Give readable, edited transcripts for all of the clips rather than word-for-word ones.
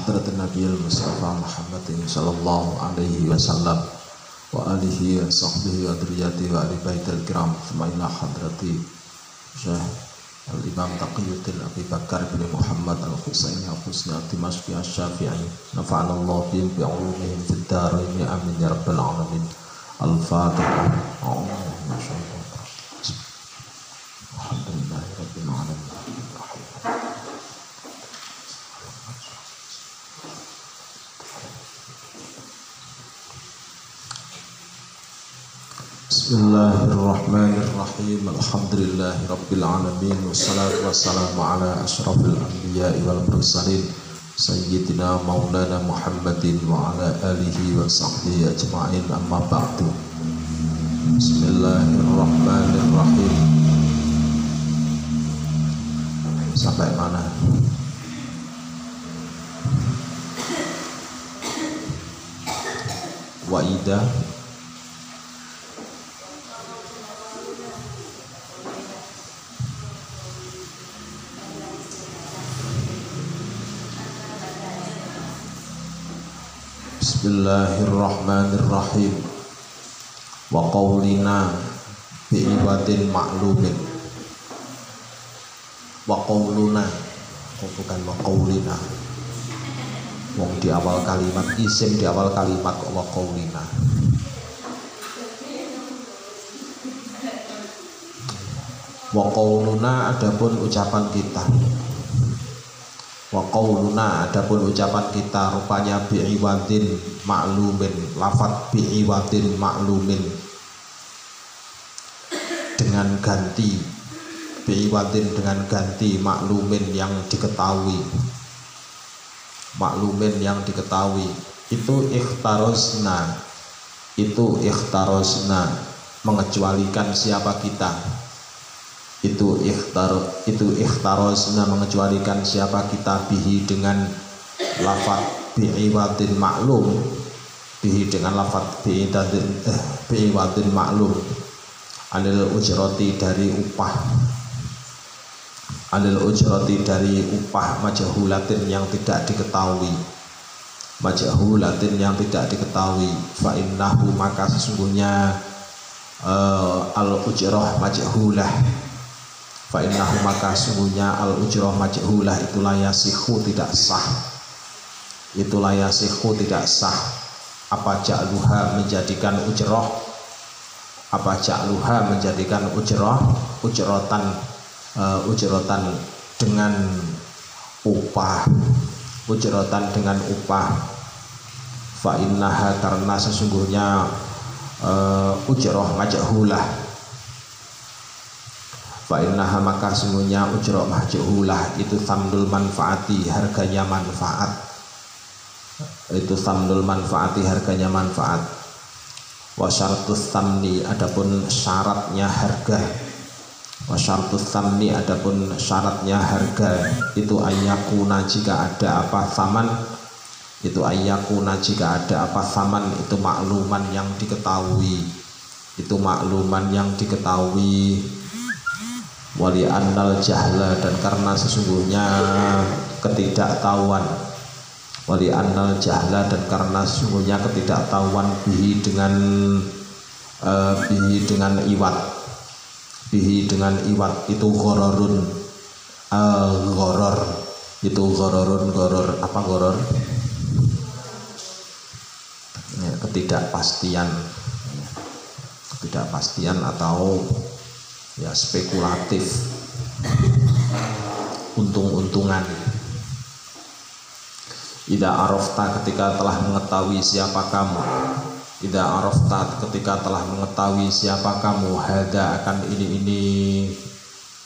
hadratin Nabiyil Mustafa Muhammadin sallallahu alaihi wasallam wa alihi wa sahbihi wa dzurriyyati wa ali baitil kiram thumma ila hadrati Syekh Al-Imam Taqiyuddin Abi Bakar bin Muhammad Al-Husaini Al-Husni Al-Dimashqi Al-Syafi'i nafa'anallahu bihim bi'ulumihim fid dharain amin ya rabbal alamin. Al-Fatihah. Alhamdulillahi rabbil alamin. Bismillahirrahmanirrahim. Alhamdulillahi rabbil alamin. Wassalatu wassalamu ala asyrafil anbiya'i wal mursalin Sayyidina Maulana Muhammadin wa ala alihi wa sahbihi ajma'in, amma ba'du. Bismillahirrahmanirrahim. Sampai mana? Wa idza Bismillahirrahmanirrahim. Wa qaulina bi'iwadin ma'lumin. Wa qauluna, bukan wa qaulina. Wong di awal kalimat, isim di awal kalimat wa qaulina. Wa qauluna adapun ucapan kita. Wa qauluna adapun ucapan kita rupanya bi'iwadin ma'lumin, lafadz bi'iwadin ma'lumin dengan ganti, bi'iwadin dengan ganti ma'lumin yang diketahui, ma'lumin yang diketahui. Itu ikhtarosna, mengecualikan siapa kita. Itu ikhtarosna mengecualikan siapa kita bihi dengan lafadz bi'iwadin ma'lum, bihi dengan lafadz bi'iwadin ma'lum, anil ujrati dari upah, anil ujrati dari upah majhulatin yang tidak diketahui, majhulatin yang tidak diketahui. Fa innahu maka sesungguhnya al ujrah majhulah, fa innahu maka sungguhnya al ujrah majhulah itu la yasihu tidak sah, itu la yasihu tidak sah. Apa ja'luha menjadikan ujrah, apa ja'luha menjadikan ujrah, ujrotan dengan upah, ujrotan dengan upah. Fa innaha karena sesungguhnya ujrah majhulah, fa innaha maka sungguhnya ujrah majhulah itu samdul manfaati, harganya manfaat, itu samdul manfaati, harganya manfaat. Wa syartus samni adapun syaratnya harga, wa syartus samni adapun syaratnya harga itu ayyakuna jika ada apa saman, itu ayyakuna jika ada apa saman itu makluman yang diketahui, itu makluman yang diketahui. Wali annal jahla dan karena sesungguhnya ketidaktahuan, wali annal jahla dan karena sesungguhnya ketidaktahuan bihi dengan iwat, bihi dengan iwat itu ghororun, ghoror itu ghororun, ghoror apa ghoror? Ya, ketidakpastian, ketidakpastian atau ya spekulatif, untung-untungan. Idza arafta ketika telah mengetahui siapa kamu, idza arafta ketika telah mengetahui siapa kamu, hadza akan ini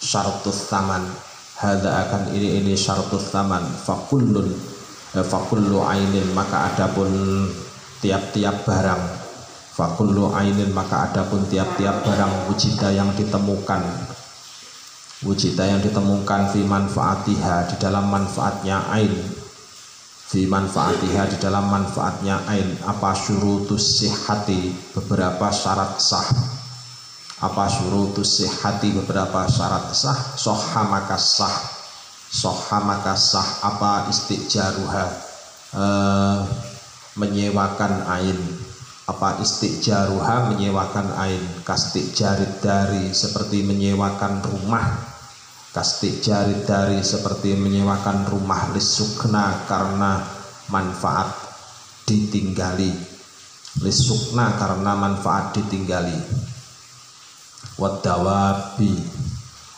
syartus saman, hadza akan ini syartus saman. Fakullun fakullu ainin maka adapun tiap-tiap barang, fakullu ainin maka adapun tiap-tiap barang wujida yang ditemukan, wujida yang ditemukan fi manfaatiha di dalam manfaatnya ain, fi manfaatiha di dalam manfaatnya ain apa syurutus sihhati beberapa syarat sah, apa syurutus sihhati beberapa syarat sah, soha maka sah, soha maka sah apa istijaruha, menyewakan ain. Apa istijaruha, menyewakan ain. Kastijarid dari, seperti menyewakan rumah. Kastijarid dari, seperti menyewakan rumah. Lisukna, karena manfaat ditinggali. Lisukna, karena manfaat ditinggali. Wadawabi,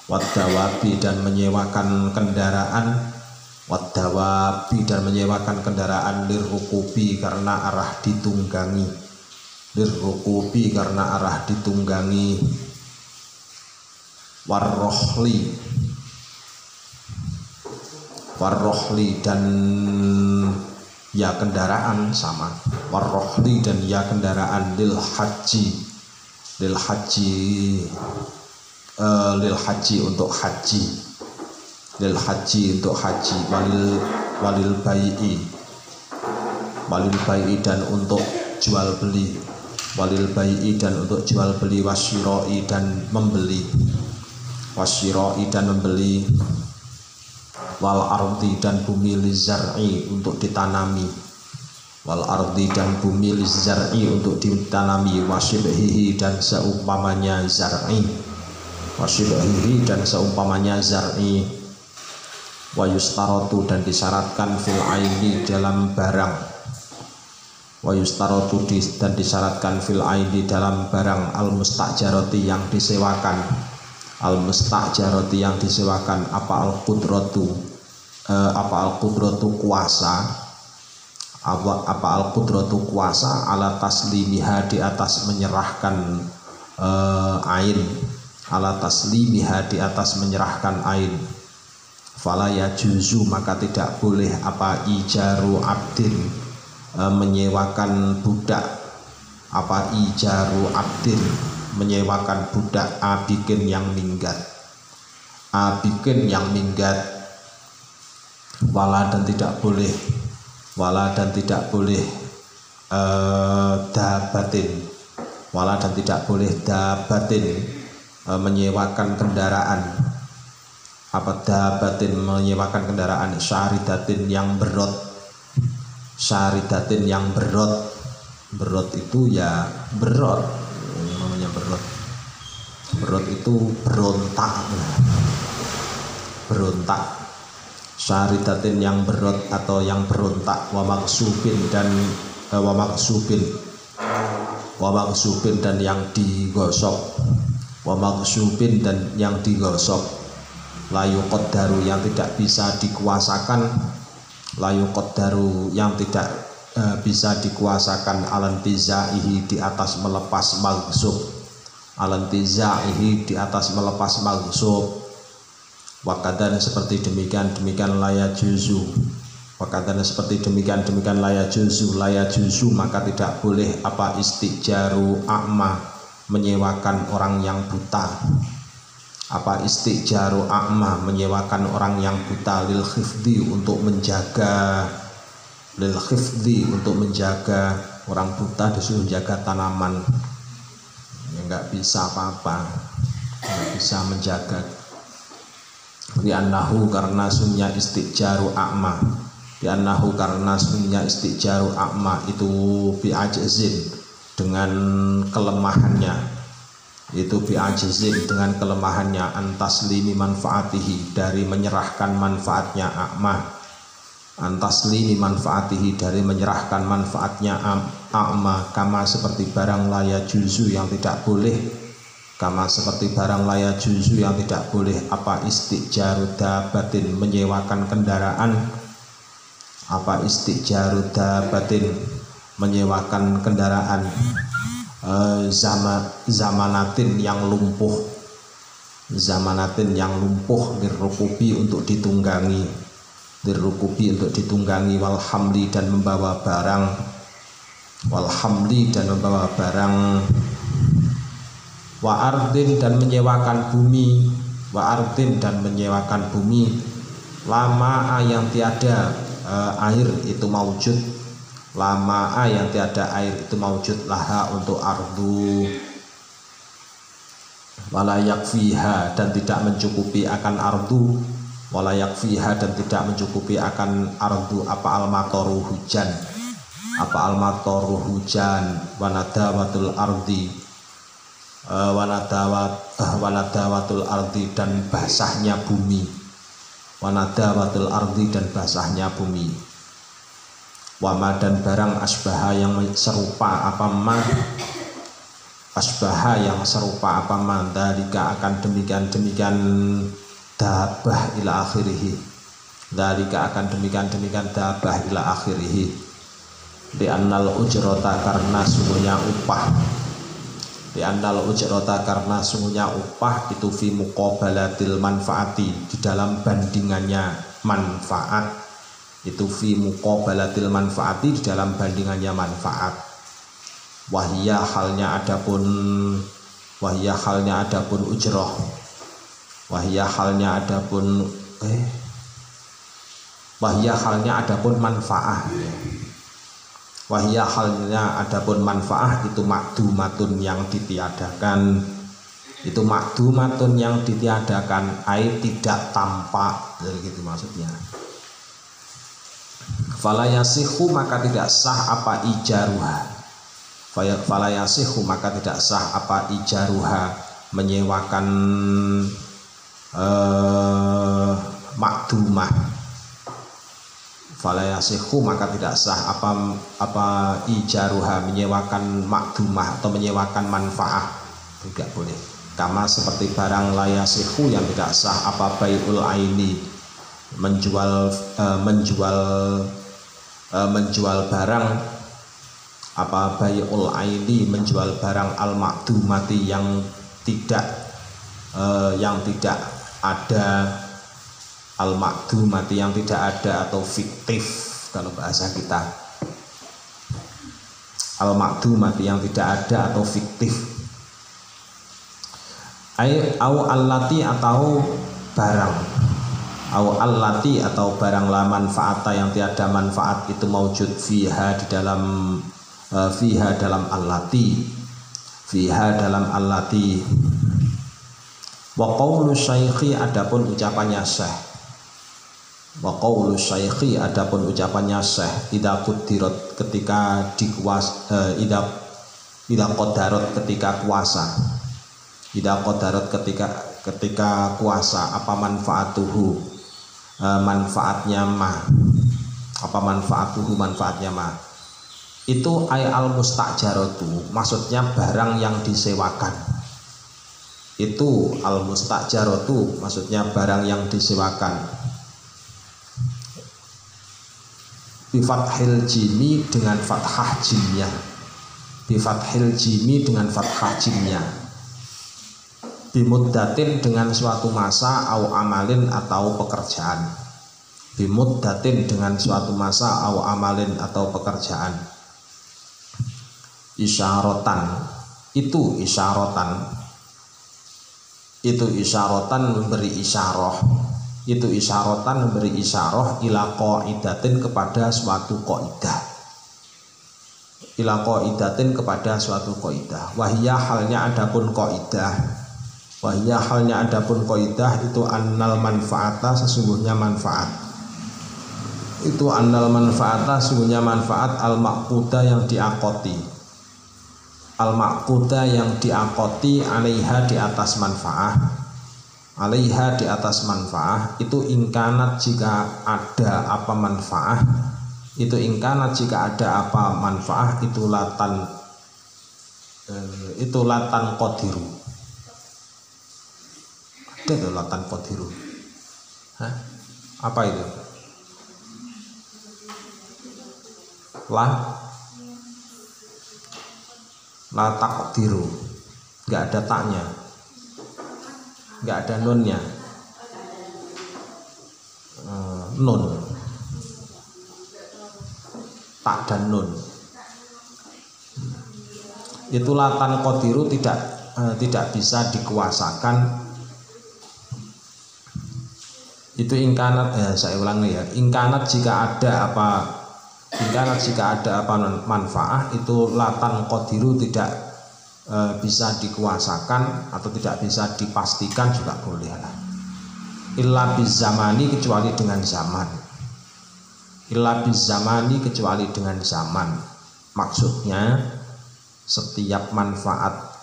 wadawabi, dan menyewakan kendaraan. Wadawabi, dan menyewakan kendaraan. Lirukubi, karena arah ditunggangi. Lirukubi, karena arah ditunggangi. Warrohli, warrohli, dan ya kendaraan, sama. Warrohli, dan ya kendaraan. Lil haji, lil haji, lil haji, untuk haji. Lil haji, untuk haji. Walil bai'i, walil bai'i, dan untuk jual beli. Walil bai'i, dan untuk jual beli. Wasyiroi, dan membeli. Wasyiroi, dan membeli. Wal ardi, dan bumi. Lizar'i, untuk ditanami. Wal ardi, dan bumi. Lizar'i, untuk ditanami. Wasyibhihi, dan seumpamanya zar'i. Wasyibhihi, dan seumpamanya zar'i. Wa yustaratu, dan disyaratkan fil aini, dalam barang. Wa yustaratu, dan disyaratkan fil aini, dalam barang. Al mustajarati, yang disewakan. Al mustajarati, yang disewakan. Apa al qudratu, apa al qudratu, kuasa. Apa al qudratu, kuasa. Ala taslimiha, di atas menyerahkan ain. Ala taslimiha, di atas menyerahkan ain. Fala yajuzu, maka tidak boleh. Apa ijaru abdin, menyewakan budak. Apa ijaru abdin, menyewakan budak. Abikin, yang minggat. Abikin, yang minggat. Wala, dan tidak boleh. Wala, dan tidak boleh dabatin. Wala, dan tidak boleh dabatin, menyewakan kendaraan. Apa dabatin, menyewakan kendaraan. Syaridatin, yang berot. Syaridatin, yang berot. Berot itu ya berot, namanya berot. Berot itu berontak. Berontak. Syaridatin, yang berot atau yang berontak. Wa maksubin, dan wa maksubin. Wa maksubin, dan yang digosok. Wa maksubin, dan yang digosok. Layu qaddaru, yang tidak bisa dikuasakan. Layu qaddaru, yang tidak bisa dikuasakan. Alantizaihi, di atas melepas maghsub. Alantizaihi, di atas melepas maghsub. Wakadan, seperti demikian laya juzu. Wakadan, seperti demikian laya juzu. Laya juzu, maka tidak boleh. Apa istijaru a'ma, menyewakan orang yang buta. Apa istijaru a'ma, menyewakan orang yang buta. Lil khifdi, untuk menjaga. Lil khifdi, untuk menjaga. Orang buta disuruh jaga tanaman, ya nggak bisa apa-apa, nggak bisa menjaga. Li'annahu, karena sunnya istijaru a'ma. Li'annahu, karena sunnya istijaru a'ma itu bi'ajzin, dengan kelemahannya. Itu bi'ajzin, dengan kelemahannya. Antaslimi manfaatihi, dari menyerahkan manfaatnya. A'ma, antaslimi manfaatihi, dari menyerahkan manfaatnya. A'ma, kama, seperti barang laya juzu, yang tidak boleh. Kama, seperti barang laya juzu, yang tidak boleh. Apa istijaru dabatin, menyewakan kendaraan. Apa istijaru dabatin, menyewakan kendaraan. Zamanatin, yang lumpuh. Zamanatin, yang lumpuh. Lirukubi, untuk ditunggangi. Lirukubi, untuk ditunggangi. Walhamli, dan membawa barang. Walhamli, dan membawa barang. Wa ardin, dan menyewakan bumi. Wa ardin, dan menyewakan bumi. Lama, yang tiada air itu maujud. Lama, yang tiada air itu maujud. Laha, untuk ardu. Wala yakfiha, dan tidak mencukupi akan ardu. wala yakfiha dan tidak mencukupi akan ardu apa al-mataru hujan, apa al-mataru hujan, wanadawatul ardi, wanadawatul ardi dan basahnya bumi, wanadawatul ardi dan basahnya bumi, wama dan barang asbaha yang serupa apa ma, asbaha yang serupa apa ma, dalika akan demikian dabah ila akhirih, dalika akan demikian dabah ila akhirih, di annal ujrota karena sungguhnya upah, di annal ujrota karena sungguhnya upah itu fi muqabalatil manfaati di dalam bandingannya manfaat, itu fi muqabalatil manfaati di dalam bandingannya manfaat. Wahia halnya adapun ujroh, wahia halnya adapun manfaah, wahia halnya adapun manfaah itu makdumatun yang ditiadakan, itu makdumatun yang ditiadakan, ai tidak tampak, gitu maksudnya. Fala yasihu maka tidak sah apa ijaruha, fala yasihu maka tidak sah apa ijaruha menyewakan makdumah, fala yasihu maka tidak sah apa ijaruha menyewakan makdumah atau menyewakan manfaah, tidak boleh. Kama seperti barang la yasihu yang tidak sah apa bai'ul aini, menjual barang apa bai'ul aini, menjual barang al makdumati yang tidak ada, al makdumati yang tidak ada atau fiktif kalau bahasa kita, al makdumati yang tidak ada atau fiktif, au allati atau barang, au allati atau barang la manfaata yang tiada manfaat itu maujud fiha di dalam fiha dalam allati, fiha dalam allati. Wa qaulu syaikhi adapun ucapannya syekh, wa qaulu syaikhi adapun ucapannya syekh, idza qudirat ketika idza qadarat ketika kuasa, idza qadarat ketika kuasa apa manfaatuhu, manfaatnya ma, apa manfaatuhu manfaatnya ma, itu ay al mustajaratu maksudnya barang yang disewakan, itu al mustajaratu maksudnya barang yang disewakan. Bi fathil jimi dengan fathah jimnya, bi fathil jimi dengan fathah jimnya, bimuddatin dengan suatu masa, au amalin atau pekerjaan, bimuddatin dengan suatu masa, au amalin atau pekerjaan. Isyaratan itu isyaratan, itu isyaratan memberi isyarah, itu isyaratan memberi isyarah ila qaidatin kepada suatu qaidah, ila qaidatin kepada suatu qaidah. Wahia halnya adapun qaidah, wahia halnya adapun qaidah itu annal manfaata sesungguhnya manfaat, itu annal manfaata sesungguhnya manfaat al maqquda yang diakoti, al maqquda yang diakoti alaiha di atas manfaah, alaiha di atas manfaah itu ingkanat jika ada apa manfaah, itu ingkanat jika ada apa manfaah itu latan qadiru, ada tuh latan qadiru. Hah? Apa itu? La taqdiru, nggak ada taknya, nggak ada nunnya, nun, tak dan nun. Itu latan qadiru tidak bisa dikuasakan. Itu ingkanat, saya ulang ya, ingkanat jika ada apa, ingkanat jika ada apa manfaah itu latan qadiru tidak bisa dikuasakan atau tidak bisa dipastikan juga boleh lah. illa bizamani kecuali dengan zaman, illa bizamani kecuali dengan zaman. Maksudnya setiap manfaat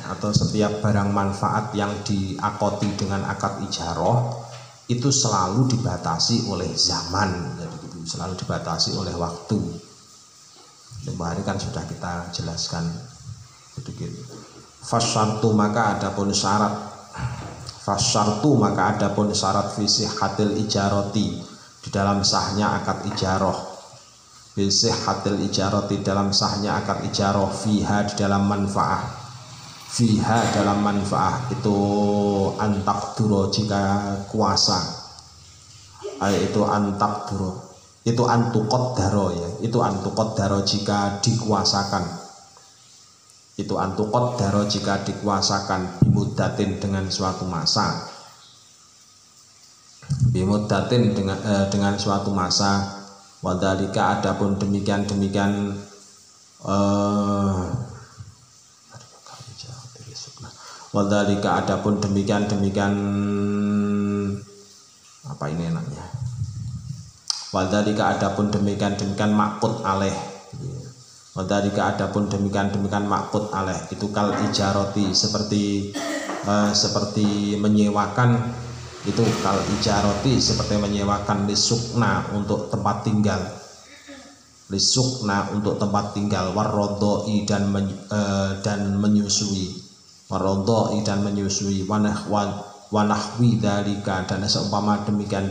atau setiap barang manfaat yang diakoti dengan akad ijaroh itu selalu dibatasi oleh zaman, jadi gitu, selalu dibatasi oleh waktu. Kemarin kan sudah kita jelaskan sedikit. Fasyartu maka adapun syarat, fasyartu maka adapun syarat fi sihhatil ijarati di dalam sahnya akad ijaroh, fi sihhatil ijarati dalam sahnya akad ijaroh, fiha di dalam manfaah, fiha dalam manfaah itu antakduro jika kuasa, itu antakduro itu antuqaddaro ya, itu antuqaddaro jika dikuasakan, itu antuqaddaro jika dikuasakan, bimudatin dengan suatu masa, bimudatin dengan suatu masa. Wadhalika adapun demikian wadhalika adapun demikian apa ini enaknya, wadhalika adapun demikian makut aleh, wadhalika adapun demikian makut aleh itu kal ijaroti seperti menyewakan, itu kal ijaroti seperti menyewakan, lisukna untuk tempat tinggal, lisukna untuk tempat tinggal, warrodoi dan menyusui, warrodoi dan menyusui, wanahwi dalika dan seumpama demikian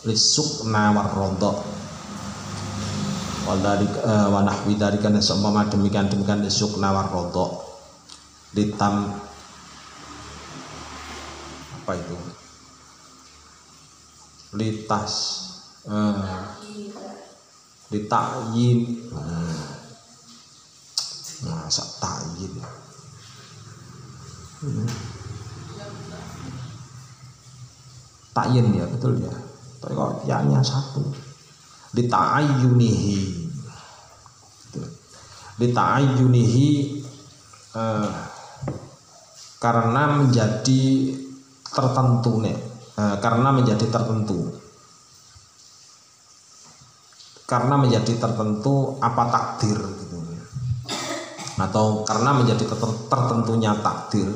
lisukna warrodho, wanahwi dalika dan seumpama demikian lisukna warrodho, litam apa itu, litas litakyin, masa takyin, takyin ya, betul ya, tapi kok ya-nya satu, lita'ayyunihi, lita'ayyunihi karena menjadi tertentu nih, karena menjadi tertentu, karena menjadi tertentu apa takdir gitu, atau karena menjadi tertentunya takdir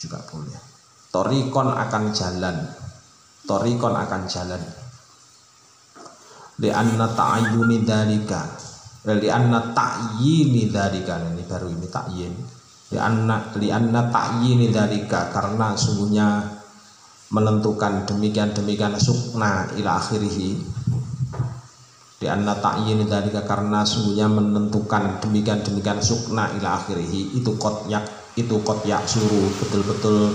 juga boleh. Torikon akan jalan, torikon akan jalan, li'anna ta'ayyuni dzalika, li'anna ta'yini dzalika, ini baru ini ta'yin, li'anna ta'yini dzalika karena sungguhnya menentukan demikian sukna ila akhirih, li'anna ta'yini dzalika karena sungguhnya menentukan demikian sukna ila akhirih itu qad yak suruh betul-betul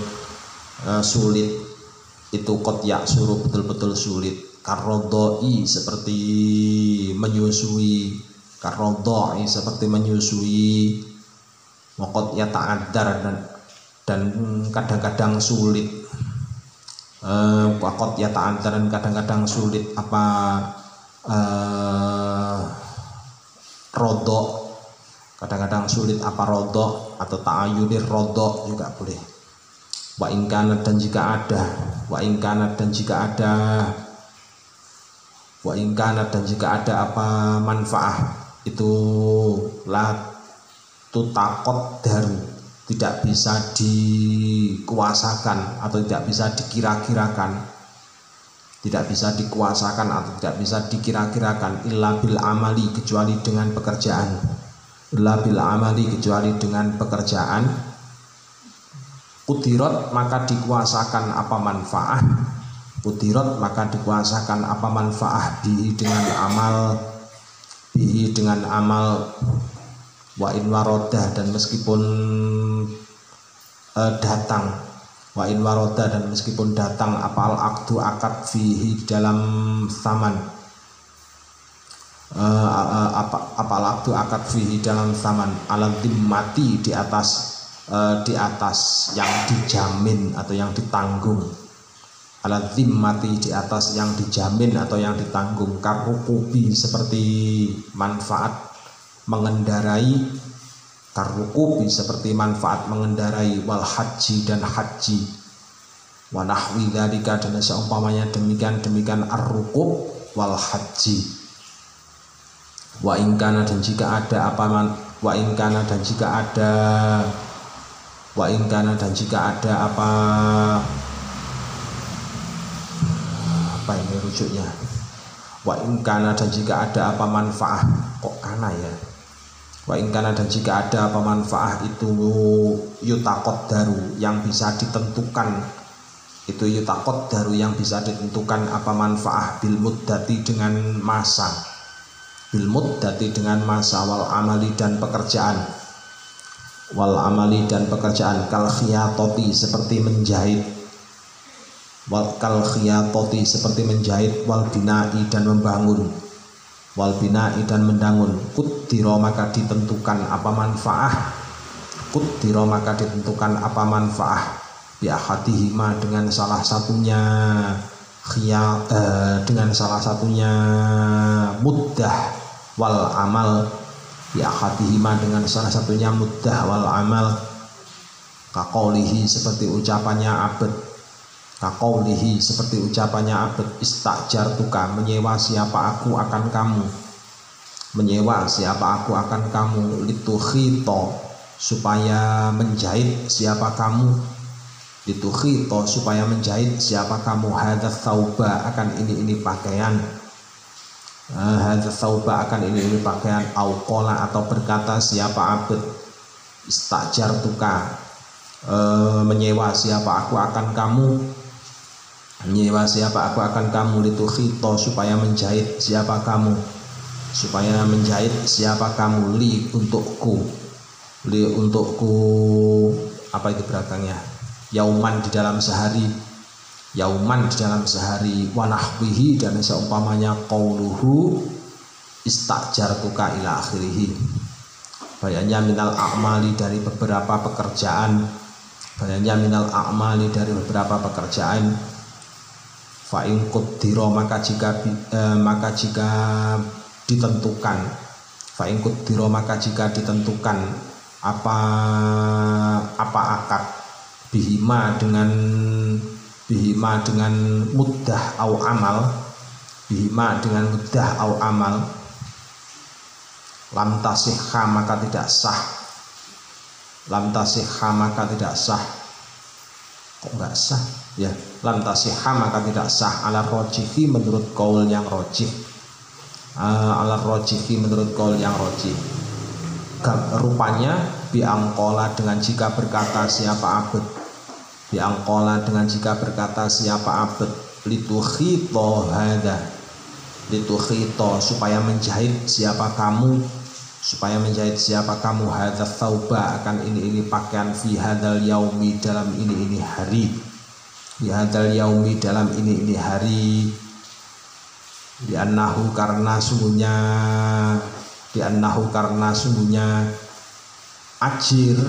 sulit, itu qad yak suruh betul-betul sulit, karrodoi seperti menyusui, karrodoi seperti menyusui, waqad ya ta'addar dan kadang-kadang sulit, waqad ya ta'addar dan kadang-kadang sulit apa rodok, kadang-kadang sulit apa rodok atau ta'ayunir rodok juga boleh. Wa ingkanat dan jika ada, wa ingkanat dan jika ada, wa ingkanat dan jika ada apa manfaah itu la tutakot daru tidak bisa dikuasakan atau tidak bisa dikira-kirakan, tidak bisa dikuasakan atau tidak bisa dikira-kirakan, illa bil amali kecuali dengan pekerjaan, illa bil amali kecuali dengan pekerjaan, kudirot maka dikuasakan apa manfaah, kudirot maka dikuasakan apa manfaah bihi dengan amal, bihi dengan amal, wa in waroda dan meskipun datang, wa in waroda dan meskipun datang apal akdu akad fihi dalam saman, apal akdu akad fihi dalam saman, alam dimmati di atas yang dijamin atau yang ditanggung, alat zimmati di atas yang dijamin atau yang ditanggung, karukubi seperti manfaat mengendarai, karukubi seperti manfaat mengendarai, wal haji dan haji, wa nahwi dzalika dan seumpamanya demikian ar-rukub wal haji. Wa in kana dan jika ada wa in kana dan jika ada apa ini rujuknya, wa in kana dan jika ada apa manfaah, kok kana ya, wa in kana dan jika ada apa manfaah itu yutaqaddaru yang bisa ditentukan, itu yutaqaddaru yang bisa ditentukan apa manfaah bil muddati dengan masa, bil muddati dengan masa, wal amali dan pekerjaan, kal khiyatoti seperti menjahit, wal binai dan membangun, kuddiro maka ditentukan apa manfaah, bi ahadihima dengan salah satunya muddah wal amal, bi ahadihima dengan salah satunya muddah wal amal, kaqaulihi seperti ucapannya abad, istajartuka menyewa siapa aku akan kamu, litukhito supaya menjahit siapa kamu, hadza thauba akan ini pakaian, au qala atau berkata siapa abad, istajartuka menyewa siapa aku akan kamu, litukhito supaya menjahit siapa kamu, li untukku, apa itu belakangnya, yauman di dalam sehari, wa nahwihi dan seumpamanya qauluhu istajartuka ila akhirih. Bayanya minal a'mali dari beberapa pekerjaan, fa in quddira maka jika ditentukan apa akad bihima dengan muddah au amal, lam tasihha maka tidak sah, kok enggak sah ya, lam tasihha maka tidak sah, ala rojihi menurut qaul yang rojih, rupanya biangkola dengan jika berkata siapa abad, litukhito supaya menjahit siapa kamu, hadza thauba akan ini pakaian, fi hadzal yaumi dalam ini hari, li'annahu karena sungguhnya ajir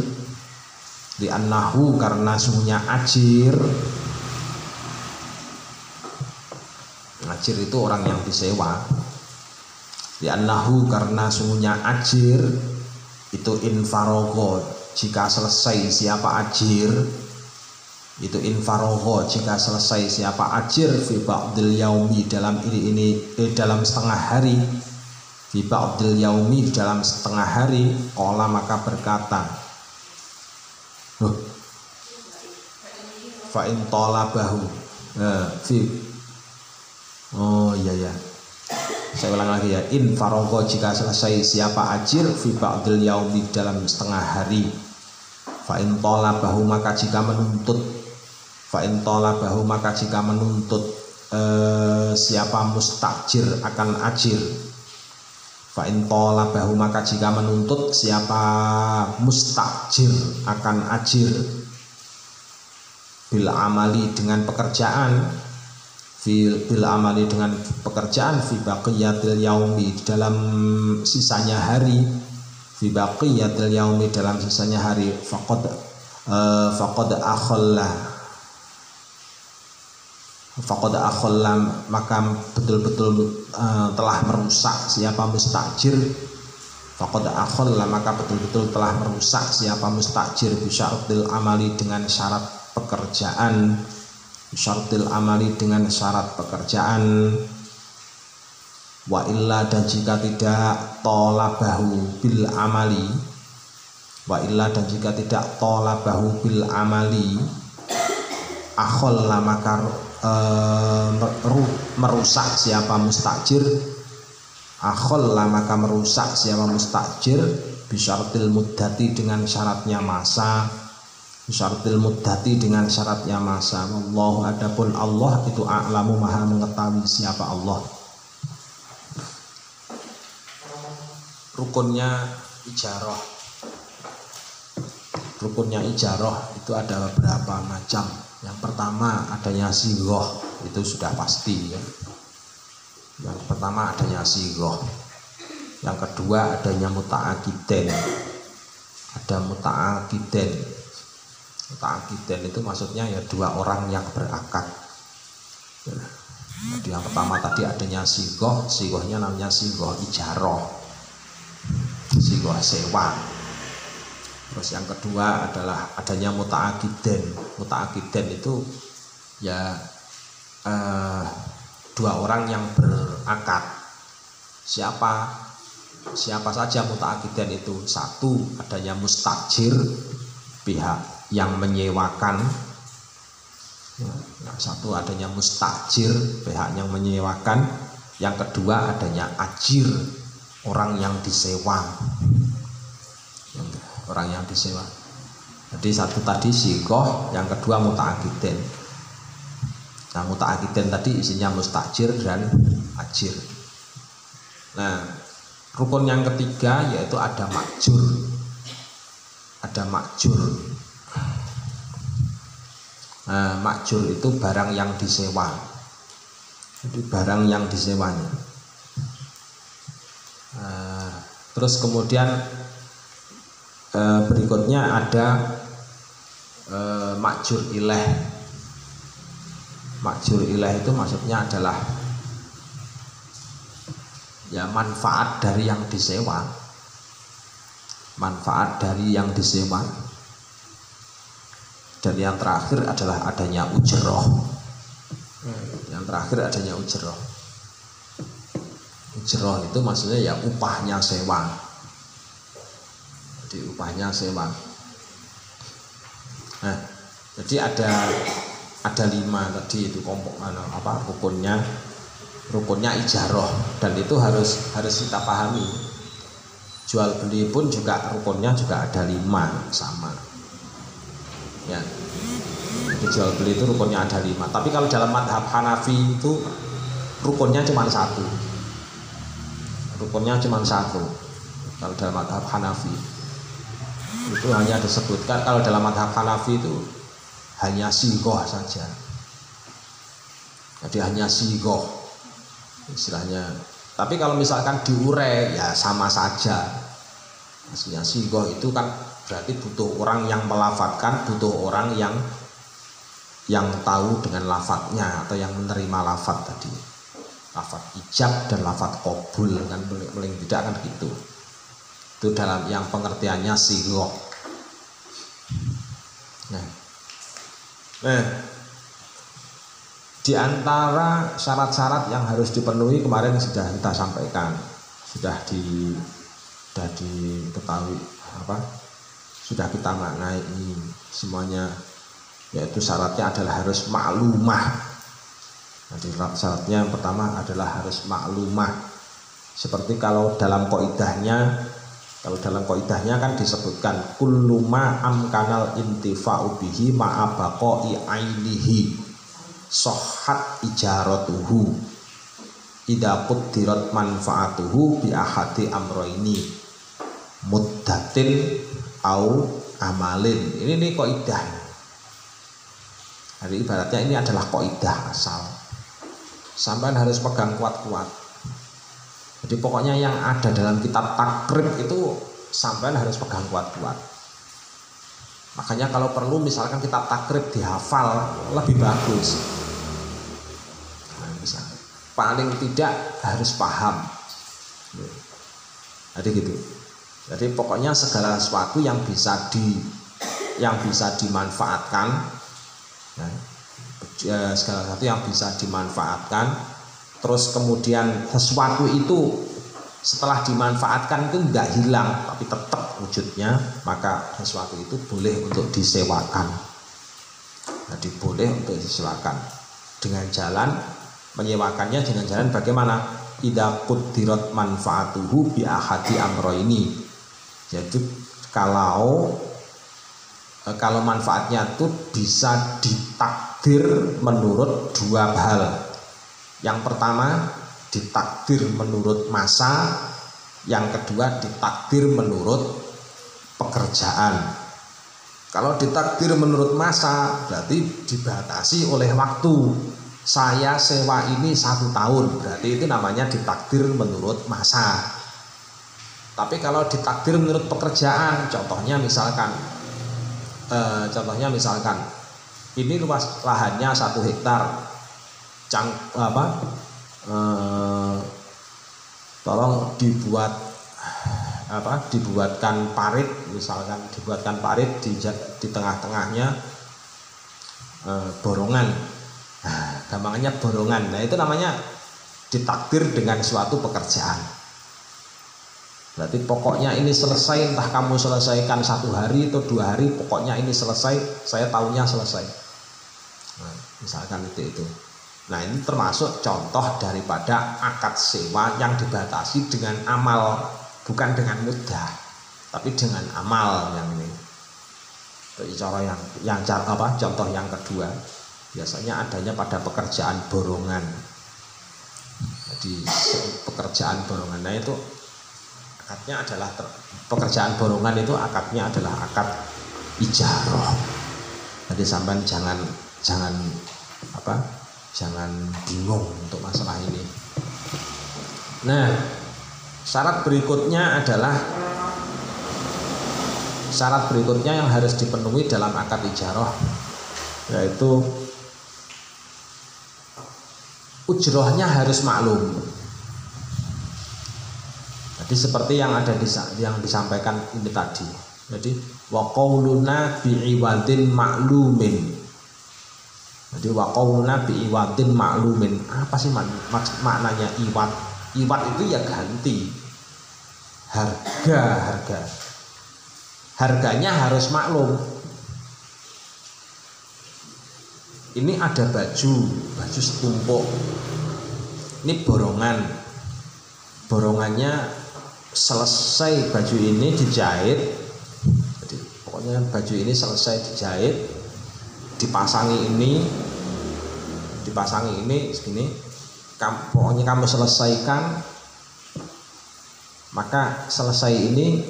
itu orang yang disewa, li'annahu karena sungguhnya ajir itu infarogo jika selesai siapa ajir, fi ba'dil yaumi dalam dalam setengah hari, qala maka berkata, fa in talabahu saya ulang lagi ya, in farogo jika selesai siapa ajir, fi ba'dil yaumi dalam setengah hari, fa in talabahu maka jika menuntut siapa mustajir akan ajir, fa in talabahu maka jika menuntut siapa mustajir akan ajir, bil amali dengan pekerjaan, fi baqiyatil yaumi dalam sisanya hari, faqad akhalla maka betul-betul telah merusak siapa mustajir, bisyaratil amali dengan syarat pekerjaan, syaratil amali dengan syarat pekerjaan, wa illa dan jika tidak talabahu bil amali, wa illa dan jika tidak talabahu bil amali akhalla maka merusak siapa mustajir, akhalla maka merusak siapa mustajir bisyaratil muddati dengan syaratnya masa, bisyaratil muddati dengan syaratnya masa. Wallahu adapun Allah itu a'lamu maha mengetahui siapa Allah. Rukunnya ijarah, rukunnya ijarah itu ada beberapa macam. Yang pertama adanya sighah, itu sudah pasti ya. Yang pertama adanya sighah. Yang kedua adanya muta'aqiden. Ada muta'aqiden. Muta'aqiden itu maksudnya ya dua orang yang berakad. Jadi yang pertama tadi adanya sighah, sighahnya namanya sighah ijarah, sighah sewa. Terus yang kedua adalah adanya muta'aqiden. Muta'aqiden itu ya dua orang yang berakad. Siapa saja muta'aqiden itu? Satu adanya mustajir, pihak yang menyewakan. Satu adanya mustajir, pihak yang menyewakan. Yang kedua adanya ajir, orang yang disewa. Orang yang disewa. Jadi satu tadi sighah, yang kedua muta'aqiden. Nah, muta'aqiden tadi isinya mustajir dan ajir. Nah, rukun yang ketiga yaitu ada makjur. Ada makjur. Nah, makjur itu barang yang disewa. Jadi barang yang disewanya. Terus kemudian berikutnya ada makjur ilaih. Makjur ilaih itu maksudnya adalah ya manfaat dari yang disewa. Manfaat dari yang disewa. Dan yang terakhir adalah adanya ujroh. Yang terakhir adanya ujroh. Ujroh itu maksudnya ya upahnya sewa. Jadi upahnya sewa. Nah, jadi ada 5 tadi itu rukunnya ijarah, dan itu harus kita pahami. Jual beli pun juga rukunnya juga ada 5 sama. Ya, jadi jual beli itu rukunnya ada 5. Tapi kalau dalam mazhab Hanafi itu rukunnya cuma 1. Rukunnya cuma 1. Kalau dalam mazhab Hanafi itu hanya disebutkan, kalau dalam mazhab Hanafi itu hanya sighah saja. Jadi hanya sighah istilahnya. Tapi kalau misalkan diurai ya sama saja. Maksudnya sighah itu kan berarti butuh orang yang melafadzkan, butuh orang yang tahu dengan lafadznya atau yang menerima lafadz tadi. Lafadz ijab dan lafadz qabul kan paling tidak kan gitu. Itu dalam yang pengertiannya sighah. Nah, di antara syarat-syarat yang harus dipenuhi kemarin sudah kita sampaikan, sudah diketahui sudah kita maknai semuanya, yaitu syaratnya adalah harus maklumah. Jadi syaratnya yang pertama adalah harus maklumah. Seperti kalau dalam qaidahnya kan disebutkan kullu ma amkanal intifa'u bihi ma'a baqa'i ainihi sahhat ijaratuhu idza quddirat manfaatuhu bi ahadi amroini muddatin au amalin. Ini kaidah. Jadi ibaratnya ini adalah kaidah asal. Sampai harus pegang kuat-kuat. Jadi pokoknya yang ada dalam kitab takrib itu sampai harus pegang kuat-kuat. Makanya kalau perlu misalkan kitab takrib dihafal lebih bagus. Nah, misalnya, paling tidak harus paham. Jadi gitu. Jadi pokoknya segala sesuatu yang bisa dimanfaatkan, segala sesuatu yang bisa dimanfaatkan. Terus kemudian sesuatu itu setelah dimanfaatkan itu enggak hilang tapi tetap wujudnya, maka sesuatu itu boleh untuk disewakan. Jadi boleh untuk disewakan dengan jalan menyewakannya dengan jalan bagaimana? Idza quddirat manfaatuhu bi ahadi amroini. Jadi kalau manfaatnya itu bisa ditakdir menurut dua hal. Yang pertama ditakdir menurut masa, yang kedua ditakdir menurut pekerjaan. Kalau ditakdir menurut masa berarti dibatasi oleh waktu. Saya sewa ini 1 tahun, berarti itu namanya ditakdir menurut masa. Tapi kalau ditakdir menurut pekerjaan, contohnya misalkan ini luas lahannya 1 hektar, tolong dibuatkan parit, misalkan dibuatkan parit di tengah-tengahnya borongan. Nah, gampangannya borongan. Nah, itu namanya ditakdir dengan suatu pekerjaan. Berarti pokoknya ini selesai, entah kamu selesaikan 1 hari atau 2 hari, pokoknya ini selesai, saya tahunya selesai. Nah, misalkan itu. Nah, ini termasuk contoh daripada akad sewa yang dibatasi dengan amal, bukan dengan mudah, tapi dengan amal yang ini. Itu cara contoh yang kedua. Biasanya adanya pada pekerjaan borongan. Jadi pekerjaan borongan, nah itu akadnya adalah pekerjaan borongan itu akadnya adalah akad ijarah. Jadi sampean jangan bingung untuk masalah ini. Nah, syarat berikutnya yang harus dipenuhi dalam akad ijarah, yaitu ujrohnya harus maklum. Jadi seperti yang disampaikan ini tadi. Jadi wa qauluna bi'iwadin ma'lumin. Jadi wa qauluna bi'iwadin ma'lumin. Apa sih maknanya iwad? Iwad itu ya ganti. Harga. Harganya harus maklum. Ini ada baju setumpuk. Ini borongannya selesai baju ini dijahit. Jadi pokoknya baju ini selesai dijahit, dipasangi ini segini. Pokoknya kamu selesaikan, maka selesai ini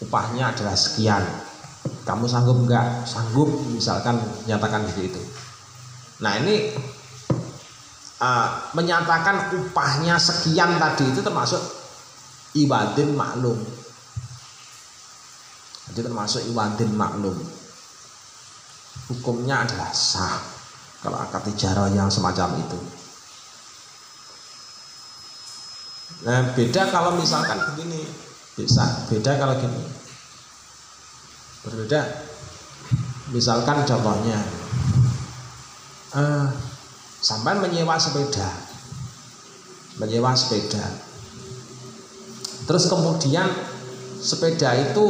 upahnya adalah sekian. Kamu sanggup enggak? Sanggup, misalkan nyatakan begitu. Nah, ini menyatakan upahnya sekian tadi itu termasuk iwadin maklum. Jadi termasuk iwadin maklum. Hukumnya adalah sah kalau akad ijarah yang semacam itu. Nah, beda kalau misalkan begini. Beda kalau gini. Berbeda. Misalkan contohnya sampai menyewa sepeda. Terus kemudian sepeda itu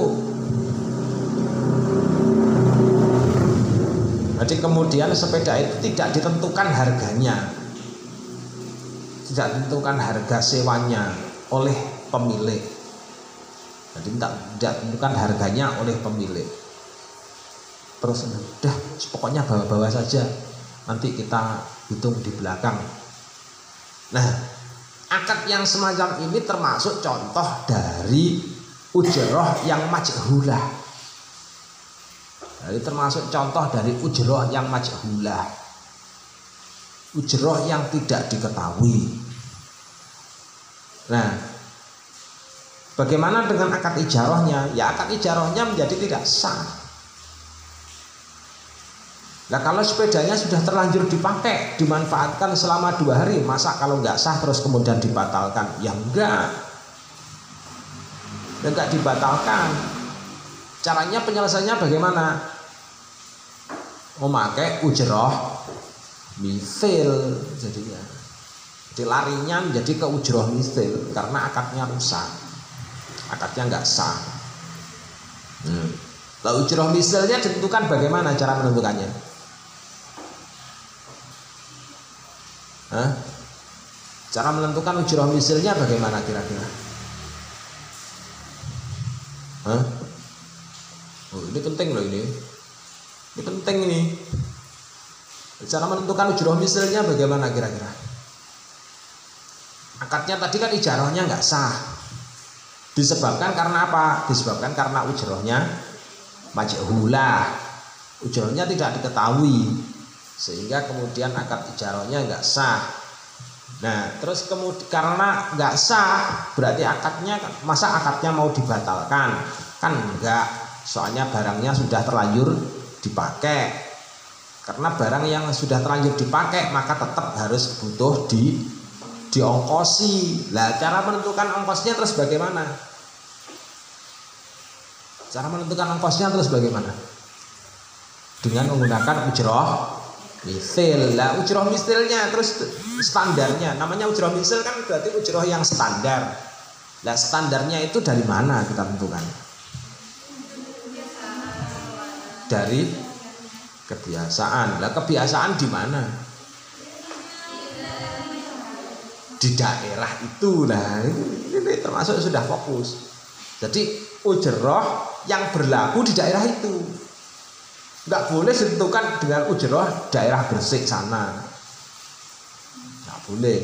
tidak ditentukan harganya. Tidak ditentukan harga sewanya oleh pemilik. Jadi tidak ditentukan harganya oleh pemilik. Terus udah pokoknya bawa-bawa saja, nanti kita hitung di belakang. Nah, akad yang semacam ini termasuk contoh dari ujroh yang majhulah. Jadi termasuk contoh dari ujroh yang majhulah, ujroh yang tidak diketahui. Nah, bagaimana dengan akad ijarahnya? Ya, akad ijarahnya menjadi tidak sah. Nah, kalau sepedanya sudah terlanjur dipakai, dimanfaatkan selama 2 hari, masa kalau nggak sah terus kemudian dibatalkan? Ya enggak dibatalkan. Caranya penyelesaiannya bagaimana? Memakai ujroh misil jadinya. Jadi larinya menjadi ke ujroh misil karena akadnya rusak, akadnya nggak sah. Lalu ujroh misilnya ditentukan bagaimana cara menentukannya? Cara menentukan ujroh misilnya bagaimana kira-kira? Ini penting loh ini penting ini. Cara menentukan ujroh misilnya bagaimana kira-kira? Akadnya tadi kan ijarahnya nggak sah. Disebabkan karena apa? Disebabkan karena ujrohnya majhulah. Ujrohnya tidak diketahui, sehingga kemudian akad ijarahnya nggak sah. Nah, terus kemudian karena nggak sah, berarti akadnya, masa akadnya mau dibatalkan? Kan enggak. Soalnya barangnya sudah terlanjur dipakai. Karena barang yang sudah terlanjur dipakai maka tetap harus butuh diongkosi. Lah, cara menentukan ongkosnya terus bagaimana? Cara menentukan ongkosnya terus bagaimana? Dengan menggunakan ujroh misil. Lah, ujroh misilnya terus standarnya, namanya ujroh misil kan berarti ujroh yang standar. Lah, standarnya itu dari mana kita tentukan? Dari kebiasaan. Lah, kebiasaan di mana? Di daerah itu. Nah, ini termasuk sudah fokus. Jadi ujroh yang berlaku di daerah itu, nggak boleh ditentukan dengan ujroh daerah Gresik sana, nggak boleh.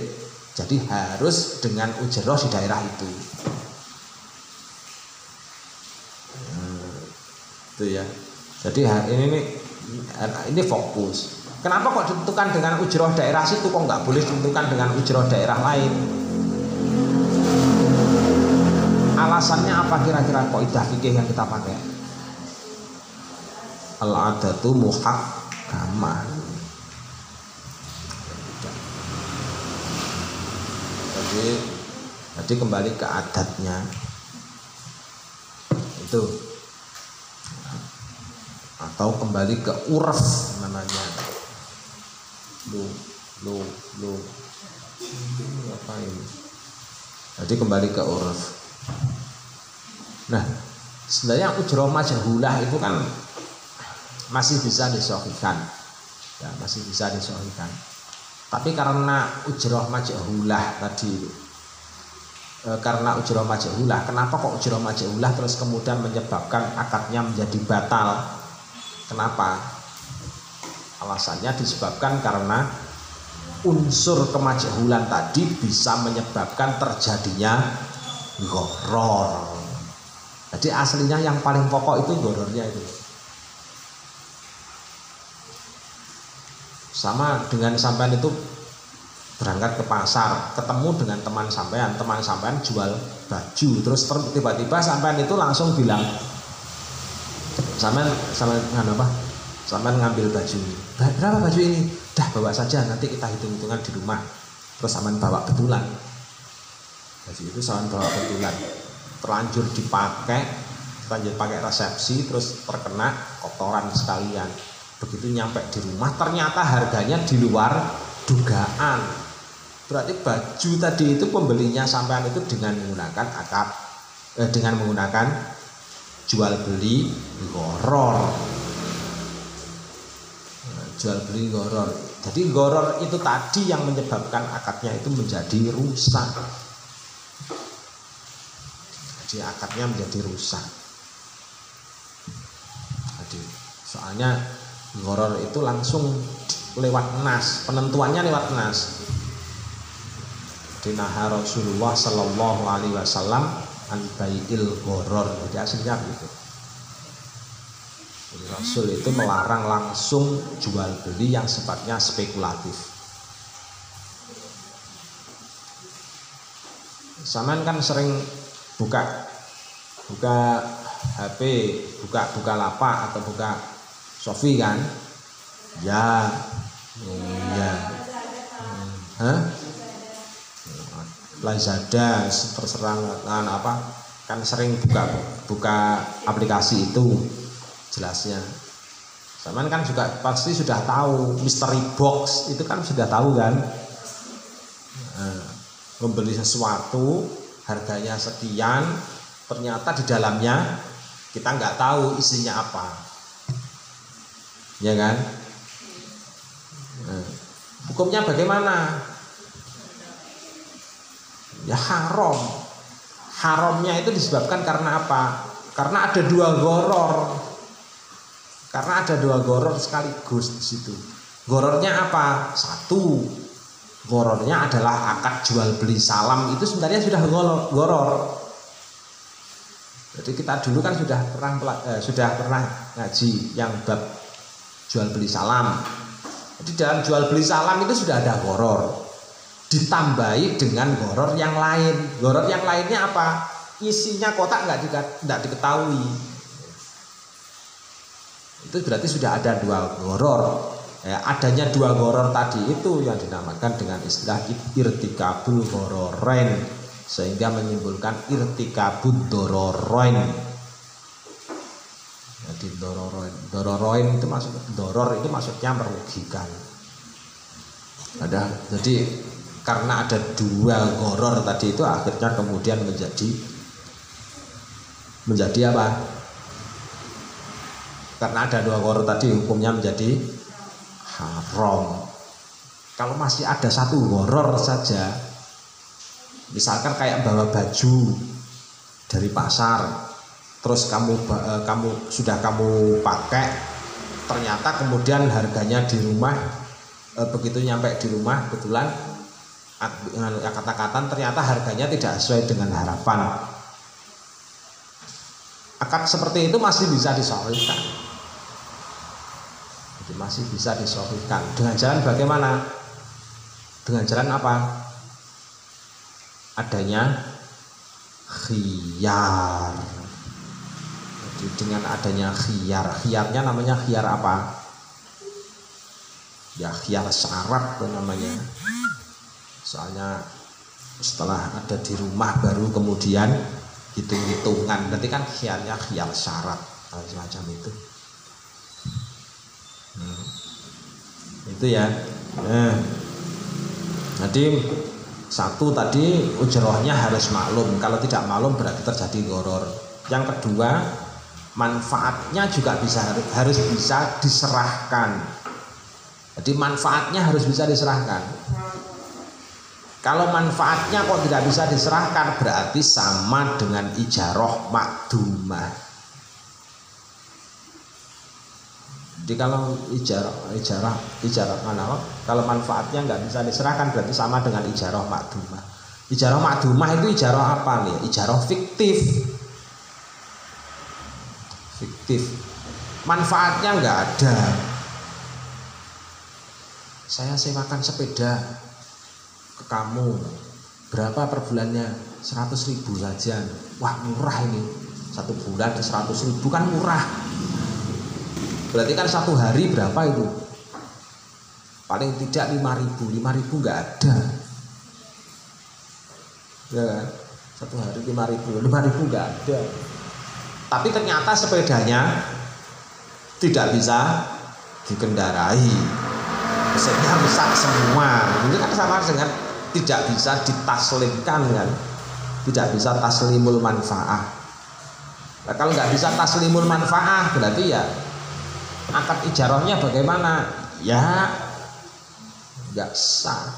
Jadi harus dengan ujroh di daerah itu. Itu ya. Jadi ini fokus. Kenapa kok ditentukan dengan ujroh daerah situ, kok nggak boleh ditentukan dengan ujroh daerah lain? Alasannya apa kira-kira kaidah fikih yang kita pakai? Al-adatu muhakkamah. Jadi kembali ke adatnya itu, atau kembali ke urf namanya. Lu apa ini? Jadi kembali ke urf. Nah, sebenarnya ujroh majhulah itu kan masih bisa disahihkan, ya, masih bisa disahihkan. Tapi karena ujroh majhulah tadi, karena ujroh majhulah, kenapa kok ujroh majhulah terus kemudian menyebabkan akadnya menjadi batal? Kenapa? Alasannya disebabkan karena unsur kemajhulan tadi bisa menyebabkan terjadinya gharar. Jadi aslinya yang paling pokok itu ghararnya itu. Sama dengan sampean itu berangkat ke pasar, ketemu dengan teman sampean jual baju, terus tiba-tiba sampean itu langsung bilang, sampean apa? Sampean ngambil baju ini. Berapa baju ini? Dah bawa saja, nanti kita hitung-hitungan di rumah. Terus sampean bawa betulan. Baju itu sampean bawa betulan. Terlanjur dipakai, resepsi, terus terkena kotoran sekalian. Begitu nyampe di rumah ternyata harganya di luar dugaan. Berarti baju tadi itu pembelinya sampean itu dengan menggunakan dengan menggunakan jual beli gharar. Jual beli gharar. Jadi gharar itu tadi yang menyebabkan akadnya itu menjadi rusak. Jadi akadnya menjadi rusak. Jadi soalnya gharar itu langsung lewat nas, penentuannya lewat nas. Dinaha Rasulullah Sallallahu Alaihi Wasallam an bai'il gharar. Jadi aslinya begitu. Rasul itu melarang langsung jual beli yang sifatnya spekulatif. Saman kan sering buka HP, buka lapak atau buka Sofi kan? Ya, Lazada terserah kan sering buka aplikasi itu. Jelasnya Sampean kan juga pasti sudah tahu mystery box itu kan sudah tahu kan. Nah, membeli sesuatu harganya sekian, ternyata di dalamnya kita nggak tahu isinya apa, ya kan? Nah, hukumnya bagaimana? Ya haram. Haramnya itu disebabkan karena apa? Karena ada dua gharar. Karena ada dua gharar sekaligus di situ. Ghararnya apa? Satu, ghararnya adalah akad jual beli salam itu sebenarnya sudah gharar. Jadi kita dulu kan sudah pernah ngaji yang bab jual beli salam. Jadi dalam jual beli salam itu sudah ada gharar. Ditambahi dengan gharar yang lain. Gharar yang lainnya apa? Isinya kotak nggak diketahui. Itu berarti sudah ada dua gharar. Ya, adanya dua gharar tadi itu yang dinamakan dengan istilah irtikabul ghararain, sehingga menimbulkan irtikabud dararain. Jadi dararain itu maksudnya merugikan. Jadi karena ada dua gharar tadi itu akhirnya kemudian menjadi apa? Karena ada dua gharar tadi hukumnya menjadi haram. Kalau masih ada satu gharar saja, misalkan kayak bawa baju dari pasar, terus kamu pakai, ternyata kemudian harganya di rumah begitu nyampe di rumah kebetulan kata-kata ternyata harganya tidak sesuai dengan harapan. Akad seperti itu masih bisa disahihkan. Jadi masih bisa disahihkan. Dengan jalan bagaimana? Dengan jalan apa? Adanya khiyar. Jadi dengan adanya khiyar. Khiyarnya namanya khiyar apa? Ya khiyar syarat namanya. Soalnya setelah ada di rumah baru kemudian hitung-hitungan, berarti kan khiyarnya khiyar syarat semacam itu. Itu ya. Jadi satu tadi ujrohnya harus maklum. Kalau tidak maklum berarti terjadi gharar. Yang kedua, manfaatnya juga harus bisa diserahkan. Jadi manfaatnya harus bisa diserahkan. Kalau manfaatnya kok tidak bisa diserahkan, berarti sama dengan ijarah makdumah. Jadi kalau kalau manfaatnya nggak bisa diserahkan, berarti sama dengan ijarah makdumah. Ijarah makdumah itu ijarah apa nih? Ijarah fiktif. Manfaatnya nggak ada. Saya sewakan sepeda ke kamu, berapa per bulannya? 100.000 saja. Wah murah ini, 1 bulan 100.000 kan murah. Berarti kan 1 hari berapa itu? Paling tidak 5.000 nggak ada. Ya kan? 1 hari 5.000 nggak ada. Tapi ternyata sepedanya tidak bisa dikendarai, mesinnya rusak semua. Ini kan sama dengan tidak bisa ditaslimkan kan, tidak bisa taslimul manfaah. Nah, kalau nggak bisa taslimul manfaah berarti ya akad ijarahnya bagaimana? Ya nggak sah.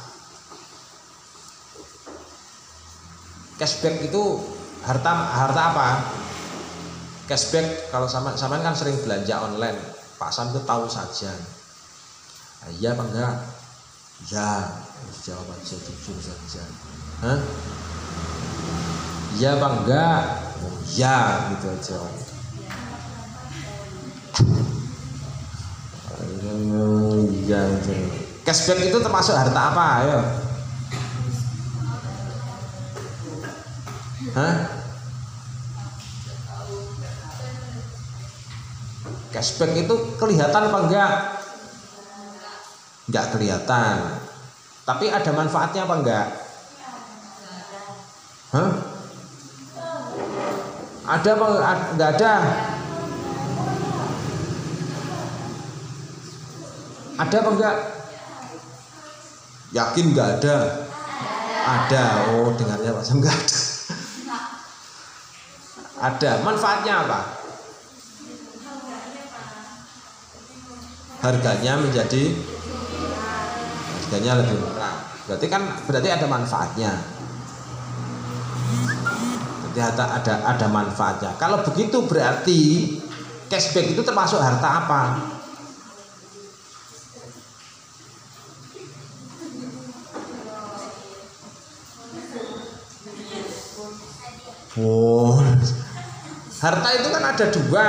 Cashback itu harta apa? Cashback kalau sama kan sering belanja online, Pak Sam itu tahu saja. Iya apa enggak? Ya, jawab aja jujur saja. Hah? Iya apa enggak? Oh ya, gitu aja. Iya. Cashback itu termasuk harta apa? Ayo. Hah? Cashback itu kelihatan apa enggak? Enggak kelihatan. Tapi ada manfaatnya apa enggak? Hah? Ada apa enggak ada? Ada apa enggak? Yakin enggak ada? Ada. Oh, dengarnya Pak Sam enggak ada. Ada. Manfaatnya apa? Harganya lebih murah. Berarti ada manfaatnya. Berarti ada manfaatnya. Kalau begitu berarti cashback itu termasuk harta apa? Oh, harta itu kan ada dua.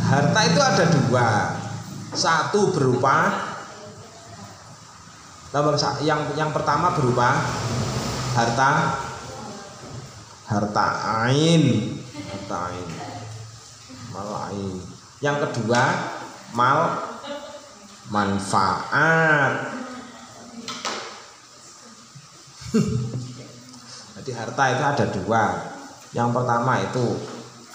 Harta itu ada dua. Satu berupa yang pertama berupa harta ain, mal ain. Yang kedua manfaat. Jadi harta itu ada dua. Yang pertama itu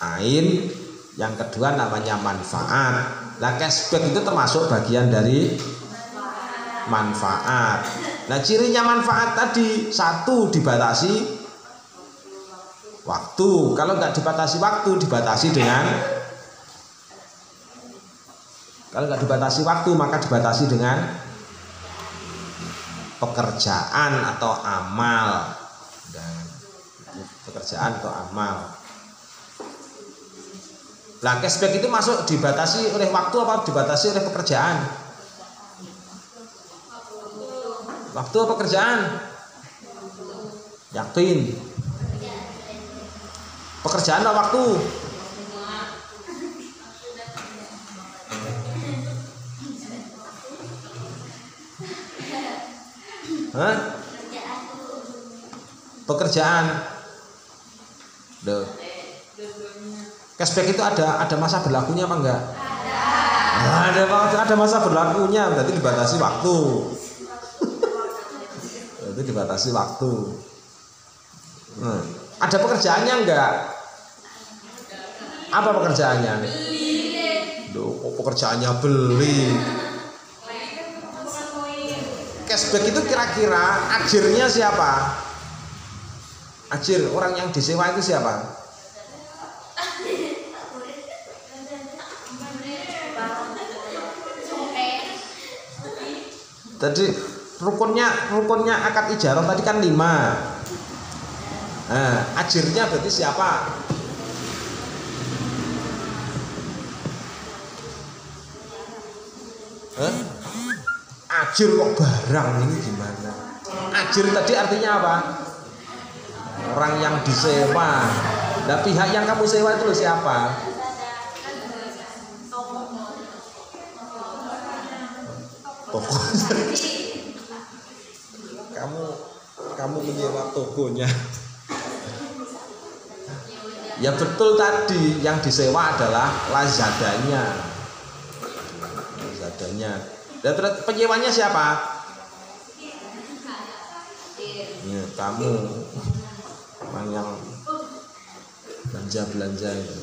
ain, yang kedua namanya manfaat. Nah, cashback itu termasuk bagian dari manfaat. Nah, cirinya manfaat tadi, satu dibatasi waktu. Kalau nggak dibatasi waktu, kalau nggak dibatasi waktu, maka dibatasi dengan pekerjaan atau amal. Dan pekerjaan atau amal. Lah, cashback itu masuk dibatasi oleh waktu apa dibatasi oleh pekerjaan? Waktu apa pekerjaan? Yakin? Pekerjaan atau waktu? Hah? Pekerjaan. Loh. Cashback itu ada masa berlakunya apa enggak? Ada masa berlakunya, berarti dibatasi waktu. Berarti dibatasi waktu. Ada pekerjaannya enggak? Apa pekerjaannya? Loh, pekerjaannya beli. Cashback itu kira-kira ajirnya siapa? Ajir, orang yang disewa itu siapa? Tadi rukunnya akad ijarah tadi kan 5. Nah, ajirnya berarti siapa? Ajir kok barang ini gimana? Ajir tadi artinya apa? Orang yang disewa. Nah, pihak yang kamu sewa itu siapa? Toko. kamu menyewa tokonya. Ya betul, tadi yang disewa adalah lazadanya. Dan penyewanya siapa? Ya, kamu yang belanja itu.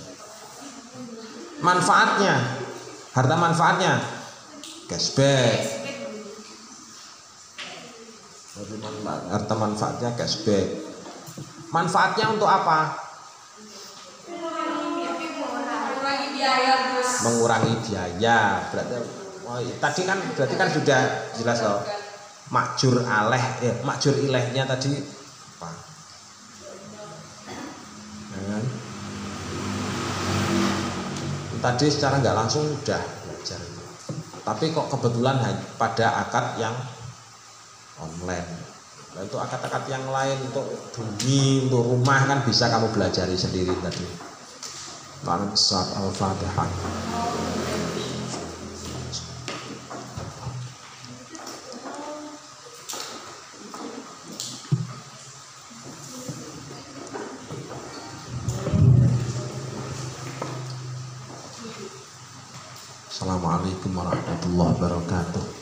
Manfaatnya, harta manfaatnya cashback. Harta manfaatnya cashback. Manfaatnya untuk apa? Mengurangi biaya. Berarti kan sudah jelas loh. Makjur ilehnya tadi apa? Tadi secara nggak langsung udah belajar. Tapi kok kebetulan pada akad yang online. Dan untuk akad-akad yang lain, untuk bumi, untuk rumah kan bisa kamu belajari sendiri tadi. Al-Fatihah. Assalamualaikum warahmatullahi wabarakatuh.